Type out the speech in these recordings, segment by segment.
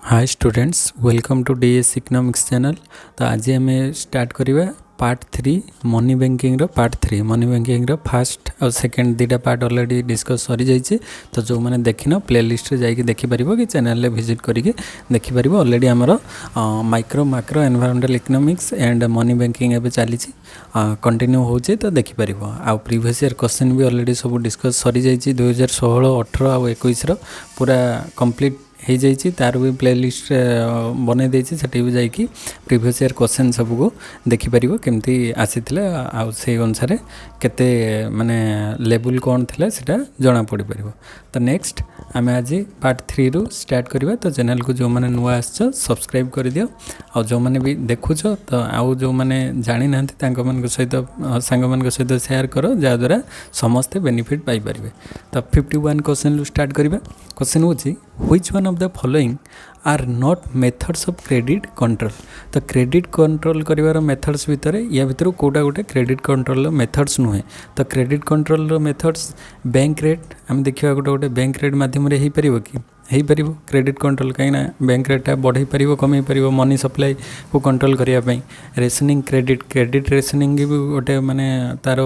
Hi students welcome to DS economics channel. तो आज आम स्टार्ट करवा पार्ट 3 मनी बैंकिंग रो पार्ट 3 मनी बैंकिंग रो फर्स्ट और सेकंड दुटा पार्ट ऑलरेडी डिस्कस सरी जाइए। तो जो मैंने देखिन प्लेलिस्ट रे जाइए देखिपर कि चैनल विजिट करके देखिपर। ऑलरेडी आमर micro macro environmental economics and money banking एवं चली कंटिन्यू होचे तो देखिपर। आउ प्रीवियस ईयर क्वेश्चन भी ऑलरेडी सब डिस्कस सरी जाइए 2016 18 और 21 पूरा कंप्लीट हो जाइए। तार भी प्लेलिस्ट बनई देती से भी प्रीवियस ईयर क्वेश्चन सबको देखिपर केमती आसी से अनुसार केते माने लेवल कौन थी से जना पड़ पार। तो नेक्स्ट आम आज पार्ट 3 रु स्टार्ट करवा। तो चैनल को जो मैंने नुआ आस सब्सक्राइब कर दियो और जो मैंने भी देखुच तो आउ जो मैंने जानी ना सहित सांग मान सहित शेयर करो जहाँद्वारा समस्ते बेनिफिट पाई पारे। तो 51 क्वेश्चन रु स्टार्ट करवा। क्वेश्चन हूँ which one of the following are not methods of credit control. तो क्रेडिट कंट्रोल कर मेथड्स भितर या भितर कोटा गोटे क्रेडिट कंट्रोल मेथड्स नुहे। तो credit control methods bank rate आम देखा गोटे गोटे बैंक रेट मध्यम हो पार कि हो पार क्रेडिट कंट्रोल कहीं बैंक रेट बढ़ई पार कम पार मनी सप्लाई को कंट्रोल करने। रेसनिंग क्रेडिट रेसनिंग भी गोटे माने तार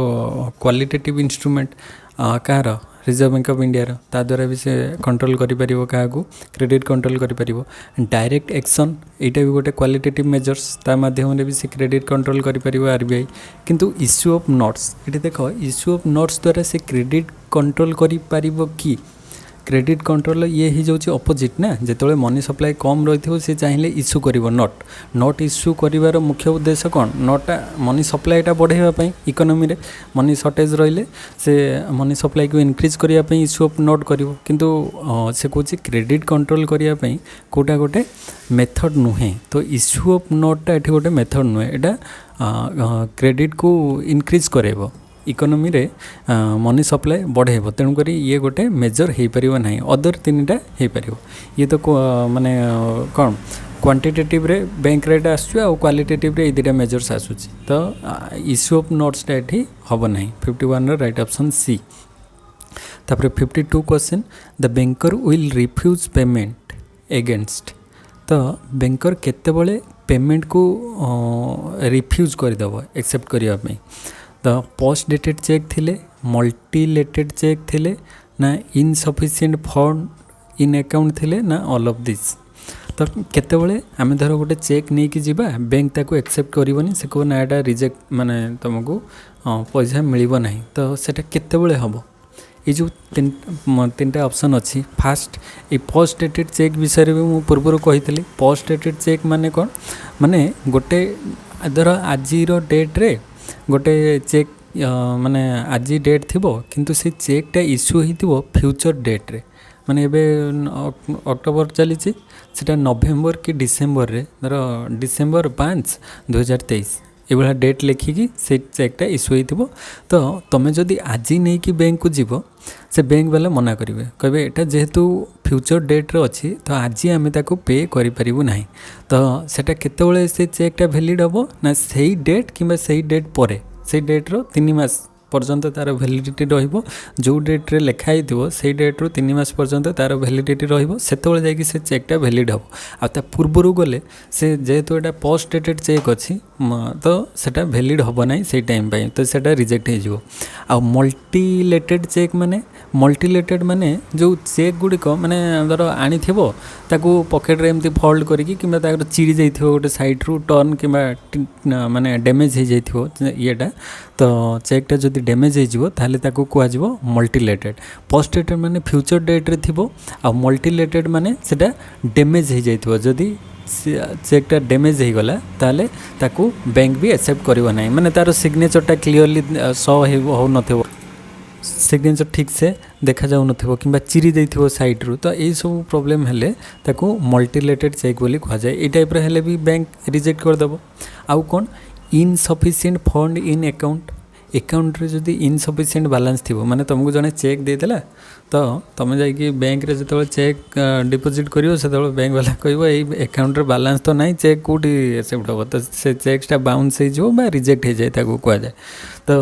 qualitative instrument Kahar reserve bank of India ता द्वारा भी से कंट्रोल करि परिबो क्या क्रेडिट कंट्रोल करि परिबो। डायरेक्ट एक्शन यहाँ भी गोटे क्वालिटेटिव मेजर्स ता माध्यम भी से क्रेडिट कंट्रोल करि परिबो आरबीआई। किंतु इश्यू ऑफ नोट्स ये देख इश्यू ऑफ नोट्स द्वारा से क्रेडिट कंट्रोल करि परिबो कि क्रेडिट कंट्रोल ये ही जाऊँ अपोजिट ना। जिते मनी सप्लाई कम रही सी चाहिए इश्यू कर नोट इश्यू कर मुख्य उद्देश्य कौन नोटा मनी सप्लाईटा बढ़ावाई इकोनॉमी रे मनी सर्टेज रही से मनी सप्लाई को इनक्रीज करने इश्यू ऑफ नोट कर किंतु से कौन क्रेडिट कंट्रोल करने कोटा गोटे मेथड नुहे। तो इश्यू ऑफ नोटा ये गोटे मेथड नुहे यहाँ क्रेडिट को इनक्रीज करेब इकोनॉमी रे मनी सप्लाई बढ़ेब। तेणुक ये गोटे मेजर हो पार ना अदर तीन टा हो पार। ये तो माने कौन क्वांटिटेटिव रे बैंक रेट आसू क्वालिटेटिव रे दुटा मेजर्स आसूची। तो इश्यू ऑफ नोट्सटा ये हम ना 51 राइट ऑप्शन सी। तापर 52 question the banker will refuse payment against. तो बैंकर केतेबेले पेमेंट को रिफ्यूज करदेव एक्सेप्ट करने। तो पोस्ट डेटेड चेक थिले मल्टीलेटेड चेक थिले ना इनसफिशिएंट फंड इन अकाउंट थिले ना ऑल ऑफ दिस। तो केतेबेले आम धर गोटे चेक नहीं कि जीवा बैंक ताको एक्सेप्ट करबनी से को ना एटा रिजेक्ट माने तुमको पैसा मिलबो नहीं। तो सेटा केतेबेले हबो ये जो तीन टा ऑप्शन अच्छी। फास्ट ये पोस्ट डेटेड चेक विषय भी मु पूर्व कही पोस्ट डेटेड चेक माने कौन माने गोटे धर आज डेट रे गोटे चेक माने आज डेट थिबो किंतु से चेकटा इश्यू होइतिबो फ्यूचर डेट रे माने एबे अक्टोबर चली सेटा नवेम्बर कि डिसेम्बर रे धर डिसेम्बर 5 2023 ये डेट लिखिकी से चेकटा इश्यू होइतिबो। तो तुम जदि आज नहीं कि बैंक को जीव से बैंक वाला मना करेंगे कहे एटा जेहेतु फ्यूचर डेट रे अच्छी तो आज आम ताको पे करूँ ना। तो सेटा केतेबेले से चेकटा वैलिड हम ना सही डेट कि सही डेट पर से डेट रो 3 मास पर्यंत तार वैलिडिटी रहिबो। जो डेट रे लिखाई थो से डेट रो 3 मास पर्यंत तार वैलिडिटी रहिबो सेतेबेले जाकि से चेकटा वैलिड हम। आ पूर्वर गले से जेहेतु एटा पोस्ट डेटेड चेक अच्छी तो सेटा वैलिड हम ना से टाइम पाई तो सेटा रिजेक्ट हो। आ मल्टीलेटेड चेक माने मल्टीलेटेड माने जो चेक गुड़िक माने धर आनी थिबो ताकू पॉकेट रे एमती फोल्ड करिकी किंबा ताकर चिरी जाइथिबो गोटे साइड रु टर्न किंबा माने डैमेज हो जाइथिबो येटा। तो चेकटा जदि डैमेज हो ताहले ताकू कुआजिबो मल्टीलेटेड। पोस्ट डेटेड माने फ्यूचर डेट रे थिबो आ मल्टीलेटेड माने सेटा डैमेज हो जाइथिबो जदि चेकटा डैमेज हो गला ताले ताकू बैंक भी एक्सेप्ट करिवो नाही माने तार सिग्नेचरटा क्लियरली शो हो नथिबो सिग्नेचर ठीक से देखा जाऊ नथिबो किंबा चिरी जाइथिबो साइड रु। तो यही सब प्रॉब्लम हेले ताकू मल्टीलेटेड चेक बोली कहा जाए। ए टाइप रे हेले भी बैंक रिजेक्ट कर देबो। आउ कोन insufficient fund in account account रे जदि इनसफिशिएंट बैलेंस थी माने तुमको जने चेक देदेला तो तुम जाकि बैंक रे जो चेक डिपोजिट कर बैंक वाला कह एकाउंट रे बैलेंस तो नहीं चेक कौटी एक्सेप्ट हम तो से चेकटा बाउंस हो रिजेक्ट हो जाए कहुए तो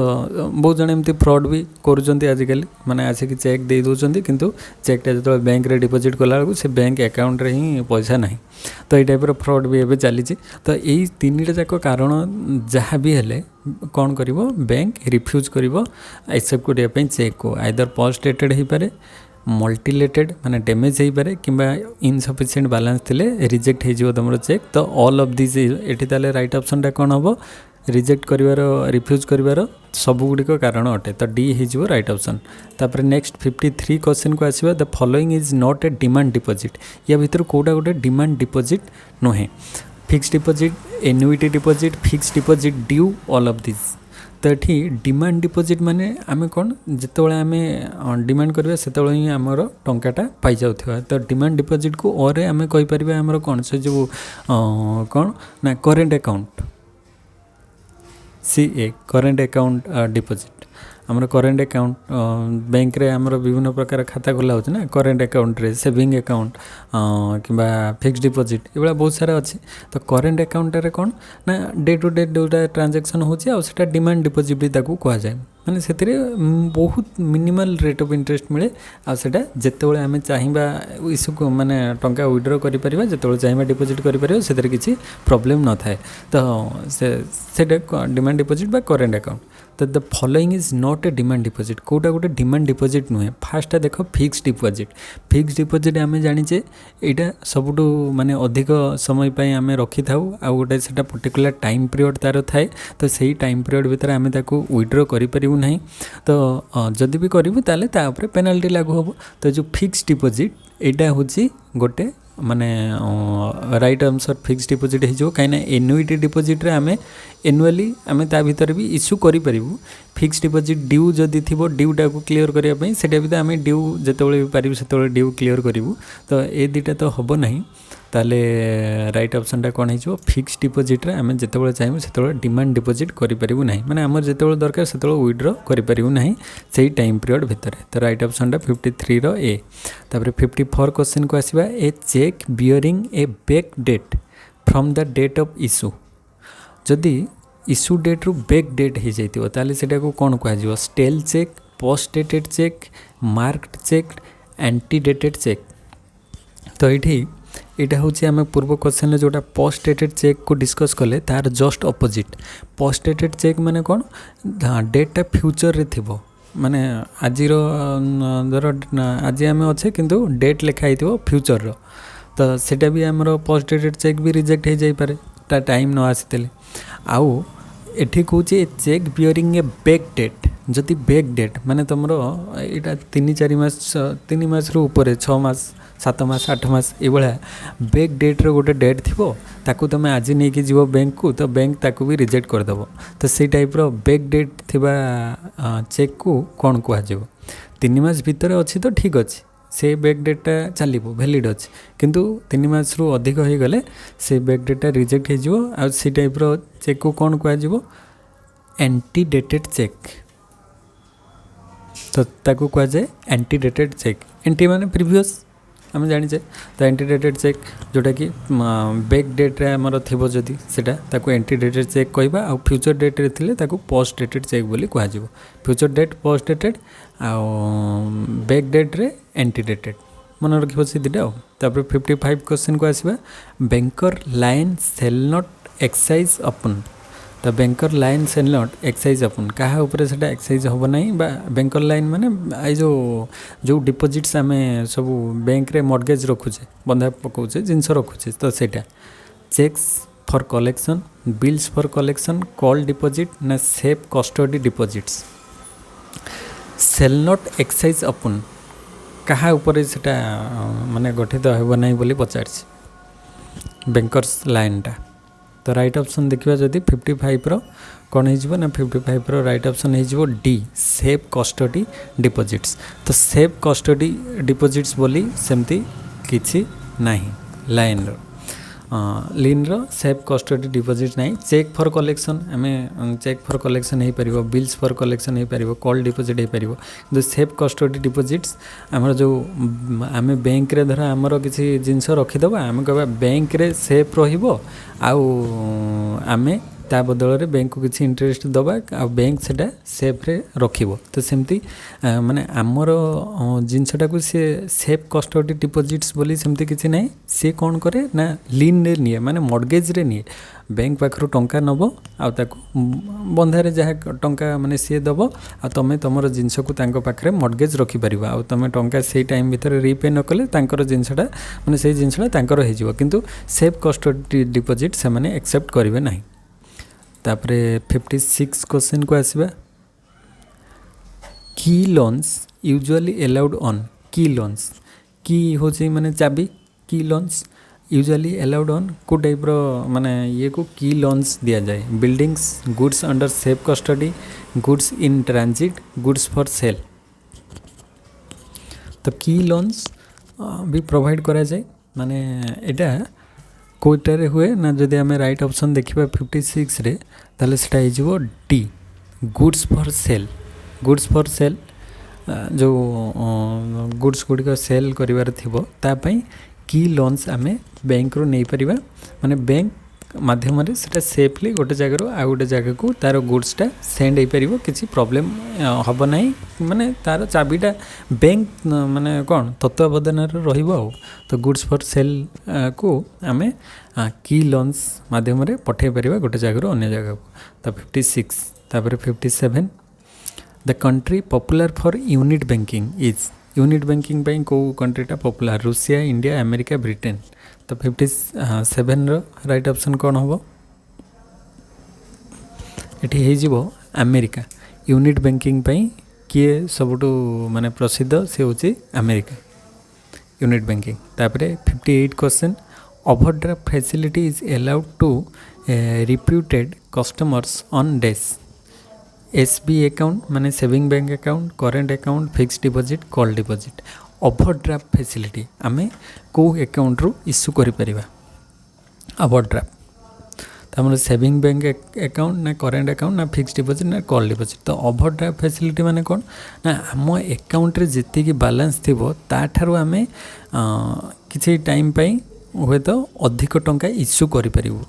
बहुत जन एमती फ्रॉड भी करुँच माने आसिक चेक दे दौरान किंतु चेकटा जो बैंक रे डिपोजिट कला से बैंक अकाउंट रे ही पैसा नहीं तो ये टाइप फ्रॉड भी एवं चली तो यही तीन जाक कारण जहाँ भी हेले कौन कर बैंक रिफ्यूज कर एक्सेप्ट करने चेक को आइदर पोस्ट डेटेड हो पारे मल्टीलेटेड माने डैमेज हो पारे कि इनसफिशिएंट बैलेंस थिले रिजेक्ट हो तुम चेक तो ऑल ऑफ दिस एठी ताले राइट ऑप्शनटा कौन हम रिजेक्ट करिवार रिफ्यूज करिवार सबुगुड़िक कारण अटे तो डी हो राइट ऑप्शन तापर नेक्स्ट 53 क्वेश्चन को आसवा the following is not a demand deposit या भीतर कोटा गोटे डिमांड डिपॉजिट नुहे fix deposit annuity deposit fix deposit due all of this तो ये डिमांड डिपॉजिट माने आमे कौन जिते आमे डिमांड करवा से ही आमर टंकाटा पाई जाउथिबा तो डिमांड डिपॉजिट को और आमे कहि परिबा आमर कौन से जो कौन ना current account CA current account deposit आमर करेंट अकाउंट बैंक रे आमर विभिन्न प्रकार खाता खोला होछि ना करेंट अकाउंट रे सेविंग अकाउंट किंबा फिक्स डिपॉजिट ये बहुत सारा अच्छी तो करेंट अकाउंट रे कौन ना डे टू डे जोटा ट्रांजैक्शन होछि आ सेटा डिमांड डिपॉजिट भी ताकू कहा जाए माने से बहुत मिनिमल रेट ऑफ इंटरेस्ट मिले आटा जिते आम चाहिए इश्यू को माने टंका विड्रॉ कर जिते चाहिए डिपॉजिट कर किसी प्रॉब्लम न थाए तो से डिमांड डिपॉजिट बा करेंट अकाउंट तो the following is not a demand deposit कोटा गोटे डिमांड डिपॉजिट नुहे फास्ट देख फिक्स डिपॉजिट आम जाचे यहाँ सबुठ माने अधिक समय पर आम रखी था आ गोटे से पर्टिकुलर टाइम पीरियड तार थाए तो सही टाइम पीरियड भितर आम विड्रॉ करूँ नहीं तो जदि भी करूँ ताले तापर पेनाल्टी लागू हम तो जो फिक्स डिपॉजिट यहाँ हूँ गोटे माने राइट आंसर फिक्स डिपॉजिट हो कहीं एन्युइटी डिपॉजिट रे आमे एनुअली आमे ता भीतर भी इश्यू करि परिबु फिक्स डिपॉजिट ड्यू जदि थिबो ड्यूटा को क्लियर करिया पई सेटा भी तो आमे ड्यू जेतेबेले भी पारिबु सेतेबेले ड्यू क्लियर करिबु तो ए दिटा तो हबो नहीं ताले राइट ऑप्शनटा कौन हो फिक्स डिपॉजिट रे आमे जेतेबेले चाहिबु सेतेबेले डिमांड डिपॉजिट करि परिबु नहीं माने हमर जेतेबेले दरकार सेतेबेले विड्रॉ करि परिबु नहीं सेही टाइम पीरियड भितर तो राइट ऑप्शनटा 53 रो ए तापर 54 क्वेश्चन को आसीबा a cheque bearing a back date from the date of issue जदि इश्यू डेट रु बैक डेट हो जाइतिबो ताले सेटा को कोन कहै जिवो stale cheque post dated cheque marked cheque ante dated cheque तो यहाँ हूँ आम पूर्व क्वेश्चन जोटा पोस्ट डेटेड चेक को डिस्कस कले तार just opposite post dated cheque माने कौन डेटा फ्यूचर रे थिबो माने आज धर आज आम अच्छे किंतु डेट लिखाई थो फ्यूचर रो तो सेटा भी आमर पोस्ट डेटेड चेक भी रिजेक्ट हो जाई पारे ता टाइम न आसीते आउ एठी कहूँ check bearing a back date जदि बैक डेट माने तुमर यहाँ 3-4 मास 3 मास रु ऊपर 6 मास 7 मास 8 मास ये बैक डेट रे गोटे डेट थी ताकू तुम आज नहीं कि जीव बैंक को तो बैंक ताकू भी रिजेक्ट करदेव तो से टाइप रो बैक डेट थिबा चेक को कौन कह 3 मास भितर अच्छी तो ठीक अच्छे से बैक डेटा चलो वैलिड अच्छे किंतु 3 मास रु अधिक हो गले से बैक डेटा रिजेक्ट हो आ से टाइप रो चेक को कौन कह एंटी डेटेड चेक तो ताकू कह जाए एंटी डेटेड चेक एंटी माने प्रीवियस आम जाचे तो एंटी डेटेड चेक जोटा कि बैक डेट रे आमर थिबो जदि सेटा ताकू एंटी डेटेड चेक कहबा आ फ्यूचर डेट रे थिले ताकू पोस्ट डेटेड चेक बोली कह जिवो फ्यूचर डेट पोस्ट डेटेड आ बैक डेट रे एंटी डेटेड मन रखिबो से दिटा तापर 55 क्वेश्चन को आसीबा banker lien shall not exercise upon तो banker lien shall not exercise upon क्या ऊपर से एक्साइज हम ना बैंकर लाइन माने आई जो डिपोजिट्स आम सब बैंक रे मॉर्गेज रखुचे बंधा पकाउचे जिनस रखुचे तो सेटा cheques for collection bills for collection call deposit ना safe custody deposits shall not exercise upon क्या ऊपर से माने गठित हो ना बोली पचार बैंकर्स लाइनटा तो राइट ऑप्शन देखिए जदि 55 रो कौन हो ना 55 रो राइट ऑप्शन हो डी सेफ कस्टडी डिपोजिट्स तो सेफ कस्टडी डिपोजिट्स बोली सेमती किछि नहीं लाइन रो लिन सेफ कस्टडी डिपोजिट नहीं चेक फॉर कलेक्शन आम चेक फॉर कलेक्शन हो पार बिल्स फॉर कलेक्शन हो पार कॉल डिपोजिट हो पार कि सेफ कस्टडी डिपोजिट्स आमर जो आम बैंक रे धर आमर किसी जिनस रखीदे आम कह बैंक रे सेफ रो आमे ता बदल में बैंक को किसी इंटरेस्ट दबा आ बैंक से सेफ्रे रखिब तो सेमती माने आमर जिनसटा को सी सेफ कस्टडी डिपोजिट्स बोली सेमती किसी ना सी कौन करे ना लिन रे निए माने मॉर्गेज रे निए बैंक पाखर टंका नब बंधारे जहाँ टंका माने सी दब आ तमें तुम जिनस को तांको पाखरे मॉर्गेज रखिपर आ तुम टंका से टाइम भितर रिपे न कले तांकर जिनसटा माने से जिनसटा तांकर हो किंतु सेफ कस्टडी डिपोजिट से माने एक्सेप्ट करेंगे ना तापरे 56 क्वेश्चन को आसवा की लोन्स यूजुअली अलाउड ऑन की लोन्स की हो माने चाबी की लोन्स यूजुअली अलाउड ऑन को टाइप रो माने ये को की लोन्स दिया जाए buildings goods under safe custody goods in transit goods for sale तो की लोन्स भी प्रोवाइड करा जाए माने एटा कोईटार हुए ना जदि आम राइट ऑप्शन देखा 56 रे ताले सेटा हो डी गुड्स फॉर सेल जो गुड्स गुड़िक सेल करिवार थिबो तापाई की लोन्स आम बैंक रो नहीं परिबा माने बैंक माध्यम रे सेटा सेफली गोटे जगार आ गोटे जगह को तार गुड्सटा सेंड हो पार किसी प्रॉब्लम हम ना माने तार चाबीटा बैंक माने कौन तत्वावधान रहिबो तो गुड्स फॉर सेल को आम की लोन्स माध्यम रे पठे पारिबा गोटे जगार अन्य जगह को तो 56 तापर 57 the country popular for unit banking is unit banking पे को कंट्रीटा पॉपुलर रूसिया इंडिया अमेरिका ब्रिटेन तो 57 राइट ऑप्शन कौन हम ये अमेरिका यूनिट बैंकिंग पे किए सबुठु माने प्रसिद्ध से होची अमेरिका यूनिट बैंकिंग तापरे 58 question overdraft facility is allowed to reputed customers on these SB account माने saving bank account current account fixed deposit call deposit overdraft facility आमे को अकाउंट रू इश्यू करि परिबा ओवरड्राफ्ट तमर सेविंग बैंक अकाउंट ना current account ना fixed deposit ना कॉल डिपॉजिट तो ओवरड्राफ्ट फैसिलिटी माने कोन ना आम अकाउंट रे जेति की बैलेंस थिबो ता ठारू आमे किछि टाइम पई हुए तो अधिक टंका इश्यू करि परिबो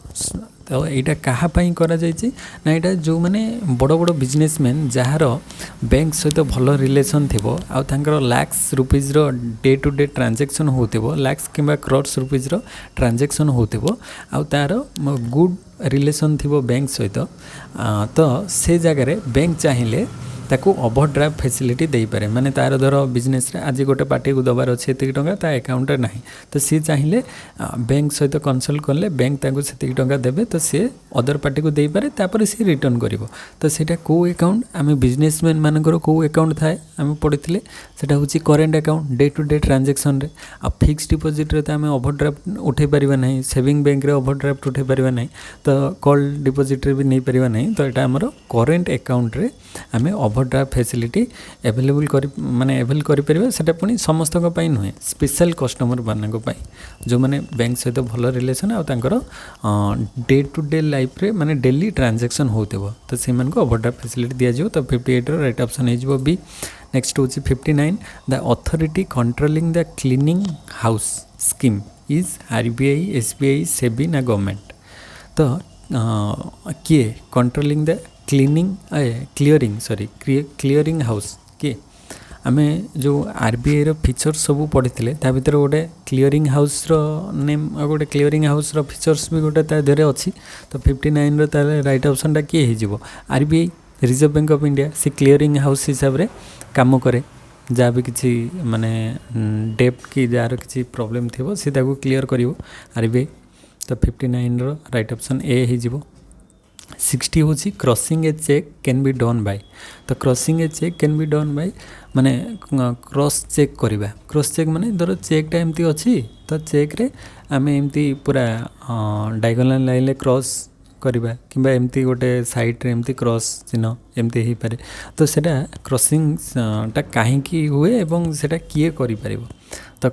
तो यहाँ कहाँपाई करा जाइए ना यहाँ जो मैंने बड़ बड़ बिजनेसमैन जार बैंक सहित भल रिलेसन थी आर lakhs rupees day to day transaction हो लाक्स कि क्रॉर्स रुपीज ट्रांजैक्शन हो तार गुड रिलेसन थी बैंक सहित तो से जगार बैंक चाहिए ताकू ओवरड्राफ्ट फैसिलिटी दे पारे माने तार धर बिजनेस रे आज गोटे पार्टी को दबार अच्छे एतिक टंका ता अकाउंट रे नाही तो सी चाहिए बैंक सहित कंसल्ट कले बैंक ताकू सेतिक टंका देबे तो सी अदर पार्टी को दे पारे तापर सी रिटर्न करिवो तो सेटा को अकाउंट आमे बिजनेसमैन मानकर को अकाउंट थाए आमे पढ़िथिले सेटा होची current account day to day transaction रे आ फिक्स्ड डिपॉजिट रे त आमे ओवरड्राफ्ट उठे परिबा नाही सेविंग बैंक रे ओवरड्राफ्ट उठे परिबा नाही तो कॉल डिपॉजिट रे भी नहीं परिबा नाही तो एटा हमरो करेंट अकाउंट रे आमे ओवरड्राफ्ट फैसिलिटी अवेलेबल कर माने अवेल कर परिबा सेटा पुनी समस्त को पाई नुहे स्पेशल कस्टमर मानक पाई जो माने बैंक सहित भल रिलेशन आ तांकर डे टू डे लाइफ रे माने डेली ट्रांजैक्शन होतेबो तो से मन को ओवरड्राफ्ट फैसिलिटी दिया जिवो तो 58 रो राइट ऑप्शन हे जिवो बी नेक्स्ट होची 59 the authority controlling the cleaning house scheme is RBI SBI SEBI ना गवर्नमेंट तो किए कंट्रोलिंग द क्लीयरिंग हाउस किए आमे जो आरबीआई रो फीचर्स सब पढ़ी ता भीतर गोटे क्लीयरिंग हाउस रो नेम गोटे क्लीयरिंग हाउस रो फीचर्स भी गोटे ता देरे अच्छी तो 59 रो ताले राइट ऑप्शन टा किए हिजिवो RBI reserve bank of India से क्लीयरिंग हाउस हिसाब रे काम करे जहाँ भी किसी माने डेप्ट की जार किसी प्रॉब्लम थी सी ताको क्लीयर करिवो आरबीआई तो 59 रो राइट ऑप्शन ए हिजिवो 60 होची crossing a cheque can be done by तो crossing a cheque can be done by माने क्रॉस चेक करवा क्रॉस चेक माने धर चेकटा एमती अच्छी तो चेक रे आमे एमती पूरा डायगोनल लाइन क्रॉस करवा कि एमती गोटे साइड रे एमती क्रॉस चिन्ह एमती हो पारे तो सेटा क्रॉसिंग टा कहीं हुए एवं सेटा किए करि परिबो तो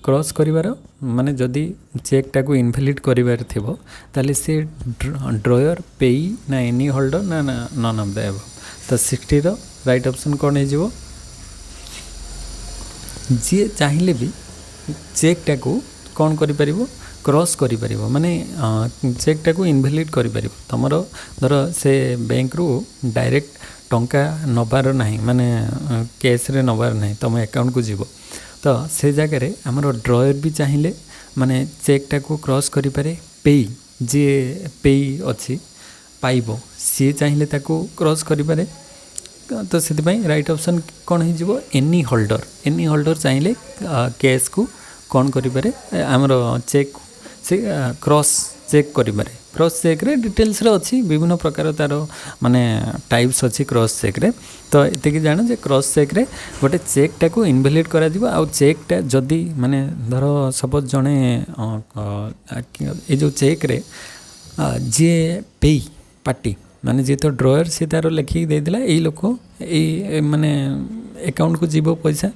क्रॉस करिवार माने जदि चेकटा को इनभैलिड करिवार थिबो ताले से ड्रॉयर पेई ना एनी होल्डर ना नन ऑफ द एबव। तो 60 रो राइट ऑप्शन कौन हो जी चाहिए भी चेकटा को कौन करि क्रॉस करि माने चेकटा को इनभैलिड करि तुमर धर से बैंक रू डायरेक्ट टंका नबार नहीं माने कैश रे नबार नहीं तुम अकाउंट को जीव तो से जगह रे हमर ड्रॉयर भी चाहिए माने चेकटा को क्रॉस करि पारे पेई जी पेई अच्छी पाइबो सी चाहिए ताको क्रॉस करि पारे। तो से राइट ऑप्शन कौन हो एनी होल्डर चाहिए कैश को कौन करें आमर चेक से क्रॉस चेक करें क्रॉस चेक रे डिटेल्स रे अच्छी विभिन्न प्रकार तार माने टाइप्स अच्छी क्रॉस चेक रे। तो ये जान जे क्रॉस चेक रे गोटे चेकटा को इनभैलिड करा दिबो आ चेकटा जदि माने धर सपोज जड़े ये जो चेक रे जी पेई पार्टी माने जी तो ड्रॉयर सी तार लिखिक देला यही लोक ये माने अकाउंट को जीव पैसा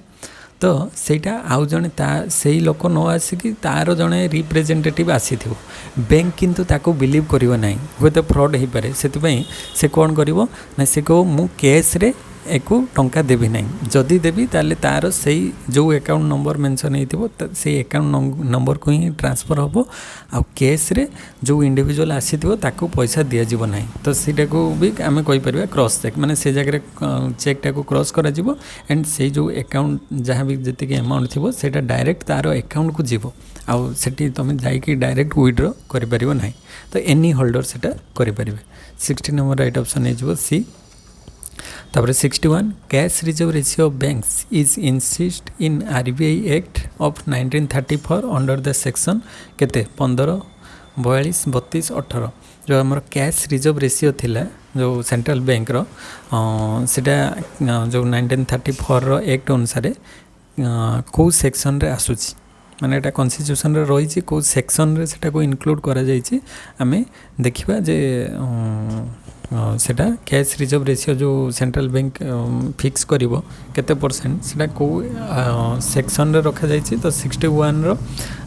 तो सेटा आउ जने से लोक न आसिक तार जड़े रिप्रेजेंटेटिव आसी थो बैंक किंतु ताको बिलीव करिवो नाही हुए तो फ्रॉड हो पारे से कौन करिवो ना से को मु कैश रे एको टंका देबी नहीं जदि देबी ताले तार से जो अकाउंट नंबर मेंशन होइथिबो से अकाउंट नंबर को ही ट्रांसफर होबो आ कैश रे जो इंडिविजुअल आसीथिबो ताको पैसा दिया जीवो नहीं। तो सीटा को भी आमे कहि परबा क्रॉस चेक माने से जगह चेकटा को क्रॉस करा जीवो एंड से जो अकाउंट जहाँ भी जति अमाउंट थिबो सेटा डायरेक्ट तार अकाउंट को जीवो आ सेठी तुम जाइकी डायरेक्ट विथड्रॉ करि परिबो नहीं। तो एनी होल्डर सेटा करि परिबे 60 नंबर राइट ऑप्शन है जो सी। तापर 61 cash reserve ratio of banks is insist in RBI act of 1934 under the section केते 15 42 32 18 जो आमर कैश रिजर्व रेशियो थिला जो सेंट्रल बैंक रो सेटा जो 1934 रो एक्ट अनुसार को सेक्शन रे आसुची माने एटा कॉन्स्टिट्यूशन रे रही को सेक्शन रे सेटा को इंक्लूड करा जायछि आमे देखिबा जे सेटा कैश रिजर्व रेशियो जो सेंट्रल बैंक फिक्स करिवो केते परसेंट सेटा को सेक्शन रे रखा जायछि। तो 61 रो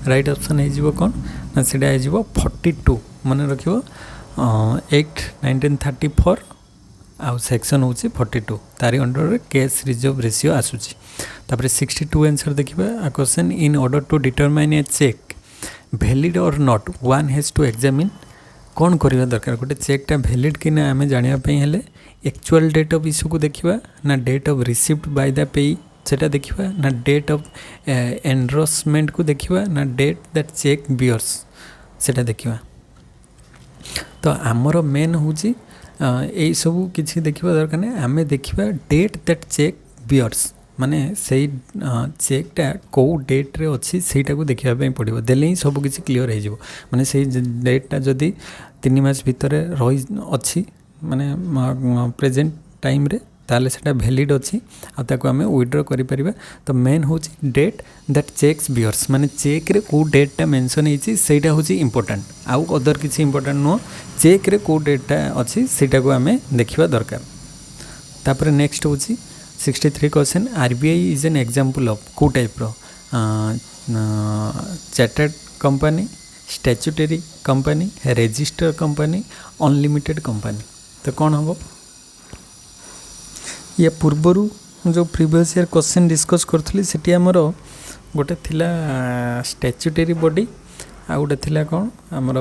राइट ऑप्शन है जीवो कोन ना सेटा है जीवो 42 माने रखिवो एक्ट 1934 आउ सेक्शन होछि 42 तारी अंडर रे कैश रिजर्व रेशियो आसुछि। तापर 62 आंसर देखिबा आ question in order to determine a cheque valid or not one has to examine कौन करवा दरकार गोटे चेकटा वैलिड कि ना आमे जानिया हेले एक्चुअल डेट ऑफ इश्यू को देखिबा ना date of received by the payee सेटा देखिबा ना डेट ऑफ एनरोसमेंट को देखिबा ना डेट दैट चेक बियर्स सेटा देखिबा। तो आमर मेन होची यही सब किसी देखिबा दरकार नै आमे देखिबा डेट दैट चेक बियर्स माने से चेकटा कौ डेट रे अच्छी सेटा को देखा पड़ो देले ही सब किसी क्लीयर हो माने से डेटटा जदि 3 मास भितर रही अच्छी माने प्रेजेंट टाइम रे ताले सेटा वैलिड अच्छी आको आम विथड्रॉ करि परिबा। तो मेन हूँ डेट दैट चेक्स बियर्स माने चेक रे को डेटटा मेंशन होती सेटा हूँ इंपोर्टेंट आउ अदर किसी इंपोर्टेंट नुह चेक रे को डेटटा अच्छी सेटा को आम देखा दरकार। तापर नेक्स्ट हूँ 63 question RBI is an example of को टाइप रो chartered company statutory company register company unlimited company. तो कौन हम या पूर्वर जो प्रीवियस ईयर क्वेश्चन डिस्कस करी से आमर गोटे थिला स्टैट्यूटरी बॉडी आ गोटे थिला कौन आमर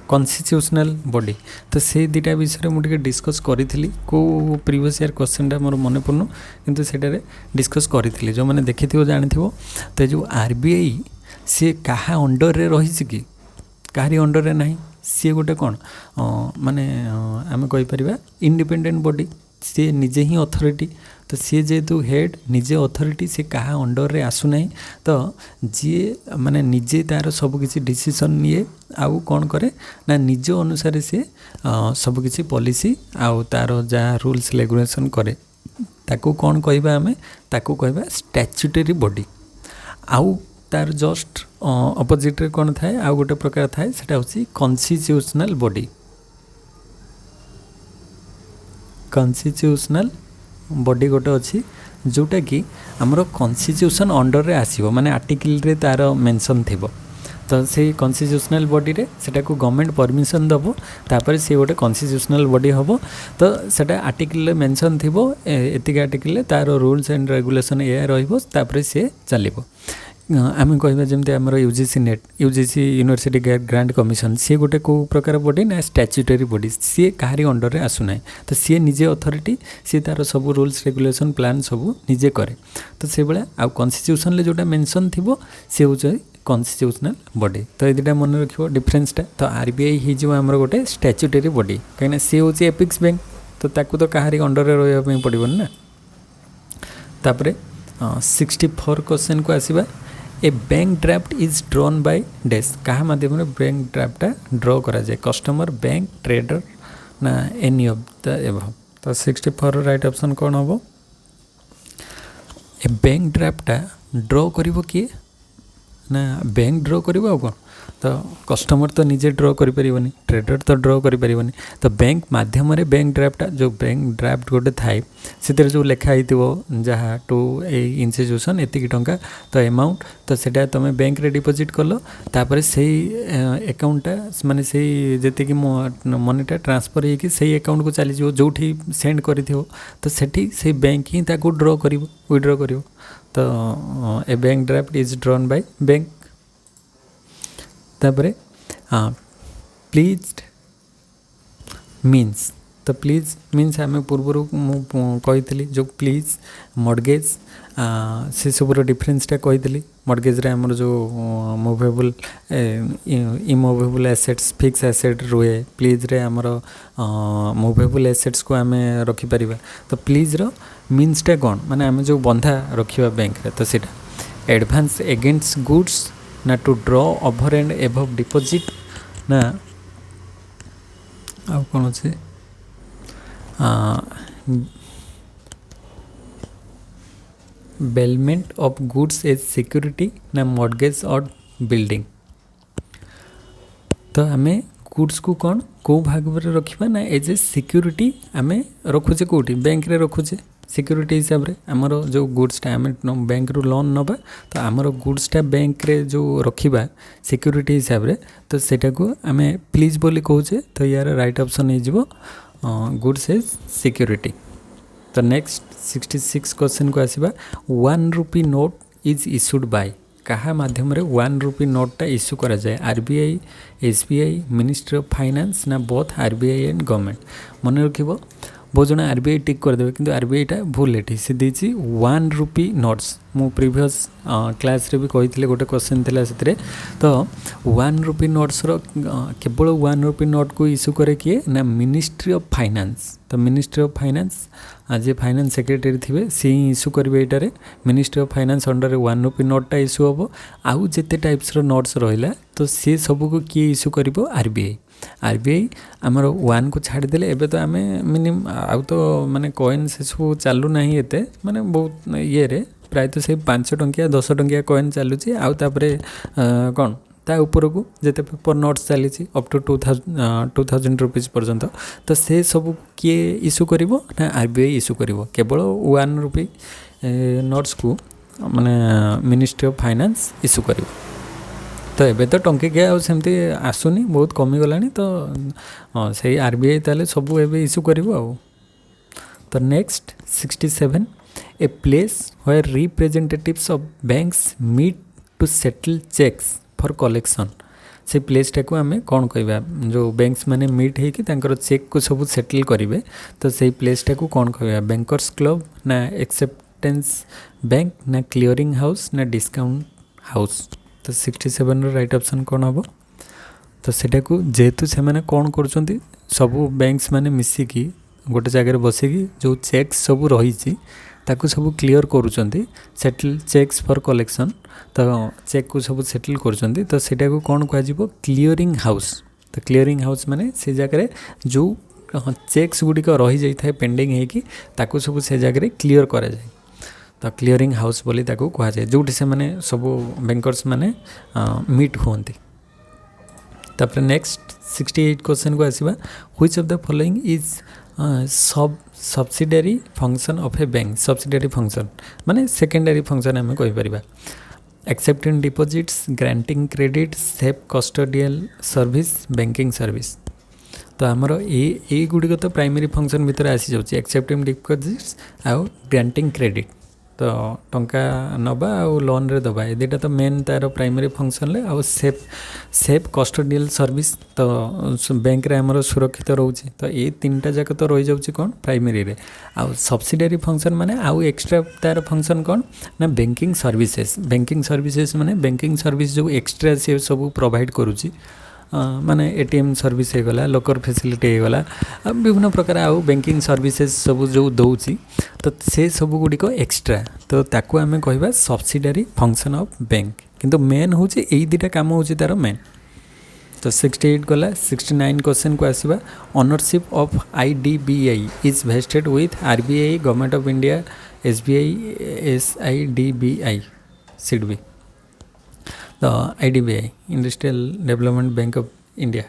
कॉन्स्टिट्यूशनल बॉडी। तो से दुटा विषय मुझे डिस्कस करी को प्रीवियस ईयर क्वेश्चनटा मोर मन पड़न किंतु सेटारे डिस्कस करी जो मैंने देखी जानी तो जो आरबीआई सी क्या अंडर रे रही कि कहारी अंडर रे नहीं सी गोटे कौन माने आम कहीपर इंडिपेंडेंट बॉडी सी निजे ही अथॉरिटी। तो सी जेहेतु हेड निजे अथॉरिटी सी क्या अंडर रे आसुना तो जी माने निजे तार सब किसी डिसीजन निए आउ कौन करे ना निज अनुसार सी सब किसी पॉलिसी आउ तार जहाँ रूल्स रेगुलेशन करे ताकू कौन कहबा आमे ताकू कहबा स्टैट्यूटरी बॉडी। आउ तार जस्ट अपोजिट रे कौन थाए आउ गोटे प्रकार थाए सेटा होची कॉन्स्टिट्यूशनल बॉडी। कॉन्स्टिट्यूशनल बॉडी गोटे अच्छी जोटा कि आमर कन्स्टिट्यूशन अंडर रे आसीबो माने आर्टिकल रे तार मेंशन थिबो तो से कन्स्टिट्यूशनल बॉडी रे सेटा को गवर्नमेंट परमिशन दबो तापर से गोटे कन्स्टिट्यूशनल बॉडी हबो तो सेटा आर्टिकल रे मेंशन थिबो एतिक आर्टिकल रे तार रूल्स एंड रेगुलेशन या रहइबो तापर से चलिबो आम कह जमी आम UGC net UGC university grant commission सी गोटे कौ प्रकार बॉडी ना स्टैच्यूटरी बॉडी सी कहारी अंडर में आसुना तो सी निजे अथॉरिटी सी तार सब रूल्स रेगुलेशन प्लान सब निजे करे तो से भाया आ कन्स्टिट्यूशन जोटा मेंशन थी सी हूँ कन्स्टिट्यूशनल बॉडी तो ये दुटा मन रखियो डिफरेंसटा तो आरबीआई होमर गोटे स्टैच्यूटरी बॉडी कहीं सी हूँ एपिक्स बैंक तो ताकू तो कहारी अंडर में रहा पड़ोनी ना तापर 64 क्वेश्चन को आसवा a bank draft is drawn by dash क्या माध्यम बैंक ड्राफ्टा ड्र करा जाए कस्टमर बैंक ट्रेडर ना एनी ऑफ द एबव तो 64 राइट ऑप्शन कौन हम ए बैंक ड्राफ्टा ड्र करिवो किए ना बैंक ड्र करिवो कौन तो कस्टमर तो निजे ड्र करि परिबनी ट्रेडर तो ड्र करि परिबनी तो बैंक माध्यम रे बैंक ड्राफ्टा जो बैंक ड्राफ्ट गोटे थाए से जो लिखा जहाँ टू ए इंस्टीट्यूशन एतिक टंका तो अमाउंट तो सेटा तुम बैंक रे डिपोजिट कल तापर से अकाउंटा माने से जी मनीटा ट्रांसफर होगी से अकाउंट को चली जो सेंड कर तो सेठी से बैंक ही ताको ड्र कर विड्रॉ कर तो a bank draft is drawn by bank तापरे प्लीज मीन्स तो प्लीज मीन्स आम पूर्व कही जो प्लीज मॉडगेज से सब डिफरेंसटा कही मॉडगेज रे हमर जो movable immovable assets fix asset रुए प्लीज रे हमर मूवेबल एसेट्स को आम रखिपर तो प्लीज रो मीन्सटा कौन माने आम जो बंधा रखा बैंक रे तो सीटा एडवांस एगेंस्ट गुड्स ना to draw over and above deposit ना आउ कौन अच्छे bailment of goods as security ना मॉडगेज और बिल्डिंग तो आम गुड्स को कौन कौ भाग में रखा ना एज ए सिक्योरिटी आम रखुचे कौटी बैंक रे रखुचे सिक्योरिटी हिसाब रे आमर जो गुड्सटा आम बैंक रु लोन नबा तो आमर गुड्सटा बैंक रे जो रखिबा सिक्योरिटी हिसाब रे तो सेटा को आम प्लीज बोली कहूचे तो यार राइट ऑप्शन हो गुड्स एज सिक्योरिटी तो नेक्स्ट 66 क्वेश्चन को आसवा 1 rupee note is issued by क्या माध्यम रे 1 रुपी नोटा इश्यू करा जाए RBI SBI ministry of finance ना बोथ आरबीआई एंड गवर्नमेंट मन रखिबो बहुत जन आरबीआई टिक करदे कि आरबीआईटा भूल एटी सी देती 1 रुपी नोट्स मु प्रीवियस क्लास रे भी कही गोटे क्वेश्चन थिला से तो 1 रुपी नोट्स रो केवल 1 रुपी नोट को इश्यू करे किए ना मिनिस्ट्री ऑफ फाइनेंस तो मिनिस्ट्री ऑफ फाइनेंस आज फाइनेंस सेक्रेटरी थे सी इश्यू करेंगे यहाँ ministry of finance under 1 rupee NOTA issue हम आउ जिते टाइप्स नोट्स रहा तो सी सबको किए इश्यू कर आरबीआई आमर 1 को छाड़देले एबे तो आम मिनिमम आउ तो माने कॉइन से सब चालू ना एते माने बहुत ये रे प्राय तो से 5 टंकिया 10 टंकिया कॉइन चलुची आउ तापरे कौन ता ऊपर को जिते पेपर नोट्स चली अप टू 2000 रुपीज पर्यंत तो से सब किए इश्यू करिवो ना आरबीआई इश्यू करिवो केवल 1 रुपी नोट्स को माने मिनिस्ट्री ऑफ फाइनेंस इश्यू करिवो तो एबे तो टंके क्या सेमती आसुनी बहुत कमिगला तो से आरबीआई ताले सब एबे इश्यू करिवो आ तो next 67 a place where representatives of banks meet to settle cheques for collection से प्लेसटा को आम कौन कहवा जो बैंक्स माने मीट होकर चेक को सब सेटल करेंगे तो से प्लेसटा को कौन कहवा बैंकर्स क्लब ना एक्सेप्टेंस बैंक ना क्लियरिंग हाउस ना डिस्काउंट हाउस तो 67 राइट ऑप्शन कौन हम तो सेटा को जेहेतु से मैंने कौन कर सब बैंक्स माने मिसिकी गोटे जगह बसिकी जो चेक्स सब रही ताकू सब क्लियर करुँच सेटल चेक्स फॉर कलेक्शन तो चेक को सब सेटल करुँच तो सेटा को कौन कह क्लियरिंग हाउस तो क्लियरिंग हाउस माने से जगह जो चेक्स गुड़िक रही जाए पेंडिंग होगी ताकू सब से जगह क्लियर करा जाए तो क्लियरिंग हाउस बोली ताकू कहुए जो से माने सब बैंकर्स माने मीट हुंती तापर नेक्स्ट 68 क्वेश्चन को आसवा which of the following is सब subsidiary function of a bank subsidiary function माने सेकेंडरी फंक्शन आम कहीपर accepting deposits granting credit safe custodial service banking service तो आमर ये गुड़िक तो प्राइमरी फंक्शन भितर आसी जाऊँ एक्सेप्टिंग डिपॉजिट्स आउ ग्रांटिंग क्रेडिट तो टंका नवा आउ लोन रे दबा ये दुटा तो मेन तार प्राइमरी फंक्शन ले आउ सेफ कस्टोडियल सर्विस तो बैंक रे आमर सुरक्षित रोचे तो ये तीनटा जाक तो रही जाऊँ कौन प्राइमरी रे आउ सब्सिडियरी फंक्शन माने आउ एक्स्ट्रा तार फंक्शन कौन ना बैंकिंग सर्विसेज माने बैंकिंग सर्विस जो एक्स्ट्रा से सब प्रोवाइड करुच्ची माने एटीएम सर्विस हो गला लोकर फैसिलिटी हो गला विभिन्न प्रकार आउ बैंकिंग सर्विसेज सब जो दौची तो से सब गुड़िक एक्स्ट्रा तो ताकू आम कहवा सब्सिडियरी फंक्शन ऑफ बैंक किंतु मेन हूँ यही दुटा काम हूँ तार मेन तो 68 गला 69 क्वेश्चन को आसवा ownership of IDBI is vested with RBI government of India SBI SIDBI SIDBI तो IDBI industrial development bank of India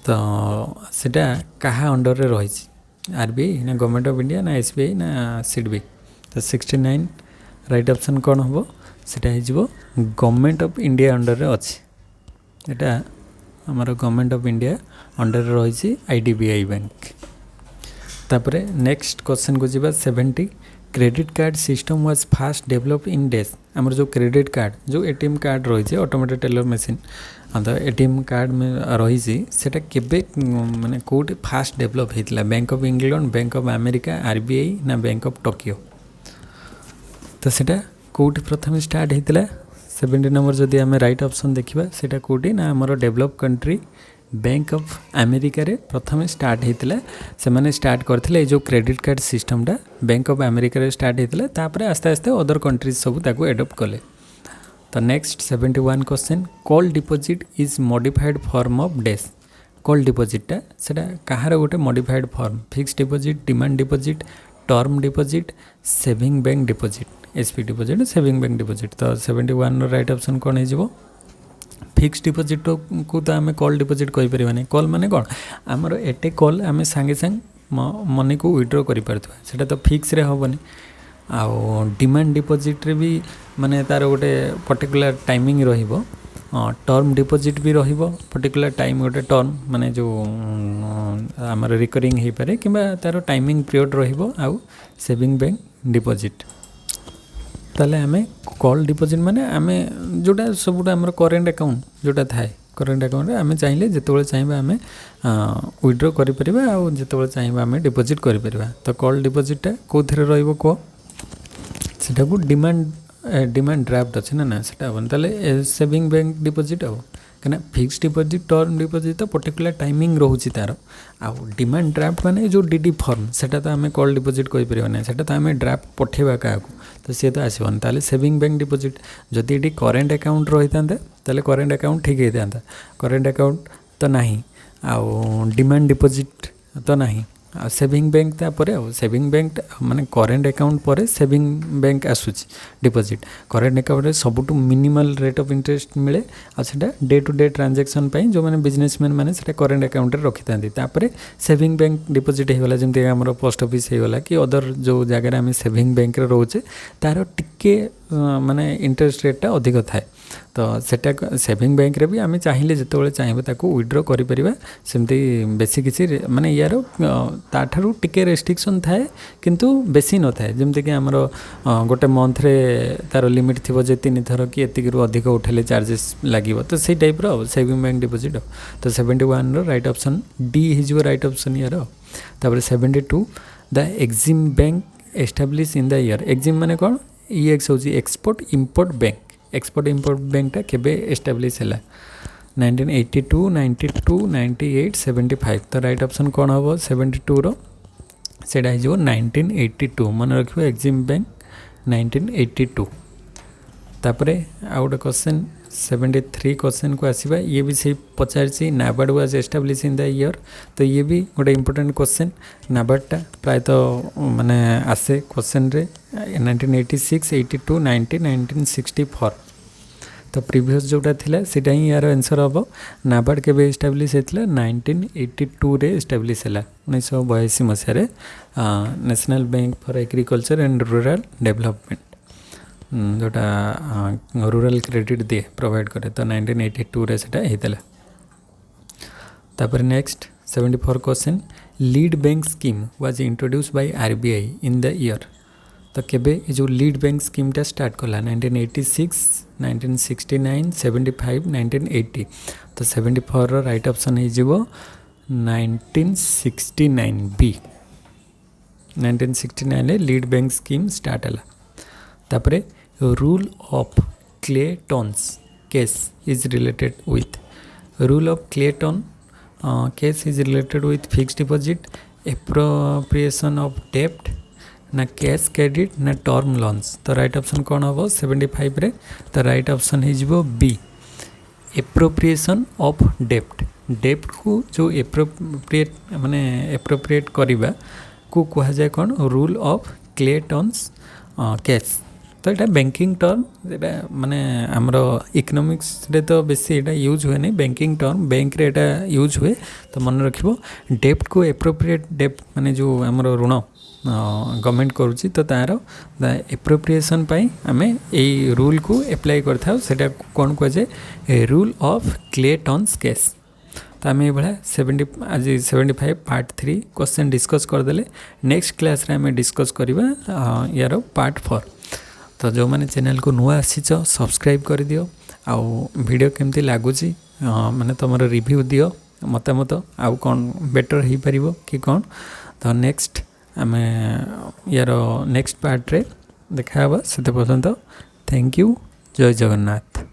तो सेटा कहा अंडर रे रही आरबीआई ना गवर्नमेंट ऑफ इंडिया ना एसबीआई ना सिडबी तो 69 राइट ऑप्शन कौन हम सेटा हो गवर्नमेंट ऑफ इंडिया अंडर रे अच्छी एटा हमारा गवर्नमेंट ऑफ इंडिया अंडर रे रही आईडीबीआई बैंक तापरे नेक्स्ट क्वेश्चन को जीवा 70 credit card system was fast develop in days आमर जो क्रेडिट कार्ड जो एटीएम कार्ड रही ऑटोमेटेड टेलर मशीन तो एटीएम कार्ड में रही सेटा केबे माने कोट फास्ट डेवलप होता bank of England bank of America RBI ना बैंक ऑफ टोकियो तो सेटा कोट प्रथम स्टार्ट होता 70 नंबर जदि आम राइट ऑप्शन देखा सेटा कोटी ना आमर develop country bank of America रे प्रथम स्टार्ट होता से मैंने स्टार्ट करते जो क्रेडिट कार्ड सिस्टमटा बैंक ऑफ अमेरिका रे स्टार्ट होता तापर आस्ते आस्ते अदर कंट्रीज सब ताको एडप्ट कले तो next 71 question call deposit is modified form of days call डिपॉजिटा सेटा कहार गोटे modified form fix deposit demand deposit term deposit saving bank deposit SB deposit saving bank deposit तो 71 राइट ऑप्शन कौन हो फिक्स डिपॉजिट को तो आम कॉल डिपॉजिट कहीपर कॉल माने कौन आमर एटे कॉल आम सांगे सांग मनी को विड्रॉ करें तो फिक्स रे हेनी आउ डिमांड डिपॉजिट रे भी माने तार गोटे पर्टिकुलर टाइमिंग रहिबो टर्म डिपॉजिट भी रहिबो पर्टिकुलर टाइम गोटे टर्म माने जो आमर रिकरिंग हो पारे कि तार टाइमिंग पीरियड रहिबो आउ सेविंग बैंक डिपॉजिट ताले आमे कॉल डिपॉजिट माने आमे जोटा सब आमर करेंट अकाउंट जोटा थाए करेंट अकाउंट आमे चाहिए जिते चाहिए आमे विड्रॉ करें आउ जिते चाहिए आमे डिपॉजिट करें तो कॉल डिपॉजिटा कौन रहिबो को सेटा को डिमांड ड्राफ्ट अच्छे ना सेटा हम ताले सेविंग बैंक डिपॉजिट हो कहीं फिक्स डिपॉजिट टर्म डिपॉजिट तो पर्टिकुलर टाइमिंग रोचे तार आउ डिमांड ड्राफ्ट माने जो डीडी फॉर्म सेटा तो आम कॉल डिपॉजिट कहीपर ना सेटा तो आम ड्राफ्ट पठेबा क्या तो सी तो आसवन ताले सेविंग बैंक डिपॉजिट जदि ये करेंट अकाउंट रही था ताले करेंट अकाउंट ठीक होता करेंट अकाउंट तो नहीं आउ डिमांड डिपॉजिट तो नहीं आ सेविंग बैंक तापर सेविंग बैंक माने करेंट अकाउंट पर सेविंग बैंक आसूची डिपॉजिट करेंट अकाउंट रे सबुटू मिनिमल रेट ऑफ इंटरेस्ट मिले आ सेटा डे टू डे ट्रांजैक्शन पई जो माने बिजनेसमैन माने सेटा करेंट अकाउंट रे रखि थांती तापर सेविंग बैंक डिपॉजिट हे वाला जेमते हमर पोस्ट ऑफिस हे वाला कि अदर जो जगह हम सेविंग बैंक रे रोचे तार टिके माने इंटरेस्ट रेट टा अधिक थाए तो सेटा सेविंग बैंक रे भी आम चाहिए जिते चाहिए ताको विड्रॉ करें सेमती बेसी किसी माने यार ताठारू टिके रेस्ट्रिक्शन थाए किंतु बेसी न थाए जमती कि आमर गोटे मंथ रे तार लिमिट थी जे 3 थर कि एतिक अधिक उठेले चार्जेस लगे तो से टाइप रो सेविंग बैंक डिपॉजिट तो 71 रो राइट ऑप्शन डी हो राइट ऑप्शन यार तापर 72 the EXIM bank establish in the year EXIM माने कौन ईएक्स होची export import bank export import बैंकटा केबे एस्टाब्लिश है 1982 92 98 75 तो राइट ऑप्शन कौन हम 72 रो सेटा हो 1982 मन रखियो एक्जिम बैंक 1982 तापरे आउ गोटे क्वेश्चन 73 क्वेश्चन को आसवा ये भी सही पचार NABARD was establish in the year तो ये भी गोटे इंपोर्टेंट क्वेश्चन नाबार्डटा प्रायतः माने आसे क्वेश्चन रे 1986 82 90 1964 तो प्रीवियस जोटा थिला सेटा ही यार आंसर हम नाबार्ड के एस्टाब्लीश होता 1982 रे एस्टाब्लीश है 1982 मसीह national bank for agriculture and rural development जोटा रूरल क्रेडिट दिए प्रोवाइड करे तो 1982 रे सेटा होता। तापर next 74 question lead bank scheme was introduce by RBI in the year. तो केबे जो लीड बैंक स्कीमटा स्टार्ट कला 1986 1969 75 1980 तो 74 राइट ऑप्शन हो 1969 B 1969 lead bank scheme start है। तापरे rule of Clayton's case is related with rule of Clayton case is related with fixed deposit appropriation of डेप्ट ना कैश क्रेडिट ना टर्म लोन्स। तो right option कौन हम 75 रे तो राइट ऑप्शन हो बी एप्रोप्रिएशन ऑफ डेप्ट। डेप्ट को जो एप्रोप्रिएट माने एप्रोप्रिएट करवा को कहा जाए कौन रूल ऑफ क्लेटन्स केस। तो यहाँ बैंकिंग टर्म यहाँ माने आमर इकोनॉमिक्स रे तो बेसी यहाँ यूज हुए नहीं बैंकिंग टर्म बैंक रे यहाँ यूज हुए। तो मन रखिबो डेप्ट को एप्रोप्रिएट डेप्ट माने जो आमर ऋण गवर्नमेंट करुच्ची तो तार एप्रोप्रिएशन आम यही रूल को एप्लाई करता कौन कहुए रूल ऑफ क्लेटन्स केस। तो आम ये 70 आज 75 पार्ट 3 क्वेश्चन डिस्कस करदे। नेक्स्ट क्लास रे आम डिस्कस करवा यार पार्ट 4। तो जो मैंने चैनल को नुआ आसीच सब्सक्राइब कर दियो आउ वीडियो केमती लगुच माने तुम रिव्यू दियो मतामत आउ कौन बेटर हो पार कि कौन। तो नेक्स्ट आम यार नेक्स्ट पार्ट रे देखा से पर्यंत थैंक यू जय जगन्नाथ।